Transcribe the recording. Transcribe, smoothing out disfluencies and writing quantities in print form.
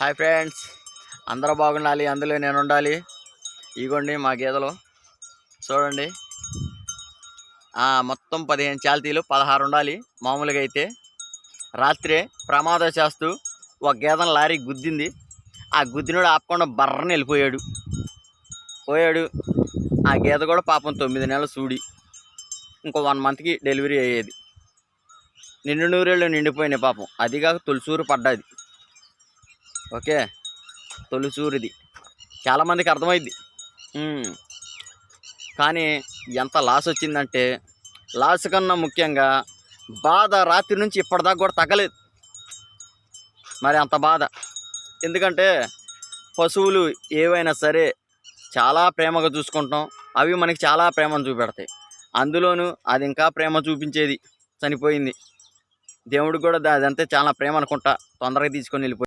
Hi friends, అందరూ బాగుండాలి, అందులో నేను ఉండాలి. ఇగోండి మా గేదెలు చూడండి. మొత్తం 15 చాల్తీలు, 16 ఉండాలి. మామూలుగా అయితే రాత్రే ప్రమాదశాస్తు ఒక గేదెను లారీ గుద్దింది. ఆ గుద్దినోడు ఆపకుండా బర్రని వెళ్ళిపోయాడు. ఆ గేదె కూడా పాపం 9 నెలలు సూడి, ఇంకో 1 మంత్కి డెలివరీ అయ్యేది. నిండు నూరేళ్ళు నిండిపోయినాయి పాపం. అదిగా తొలిసూరు పడ్డది. ఓకే, తొలిసూరిది చాలామందికి అర్థమైద్ది. కానీ ఎంత లాస్ వచ్చిందంటే, లాస్ కన్నా ముఖ్యంగా బాధ రాత్రి నుంచి ఇప్పటిదాకా కూడా తగ్గలేదు. మరి అంత బాధ. ఎందుకంటే పశువులు ఏవైనా సరే చాలా ప్రేమగా చూసుకుంటాం, అవి మనకి చాలా ప్రేమను చూపెడతాయి. అందులోనూ అది ఇంకా ప్రేమ చూపించేది చనిపోయింది. దేవుడికి కూడా అదంతే చాలా ప్రేమ అనుకుంటా, తొందరగా తీసుకొని వెళ్ళిపోయింది.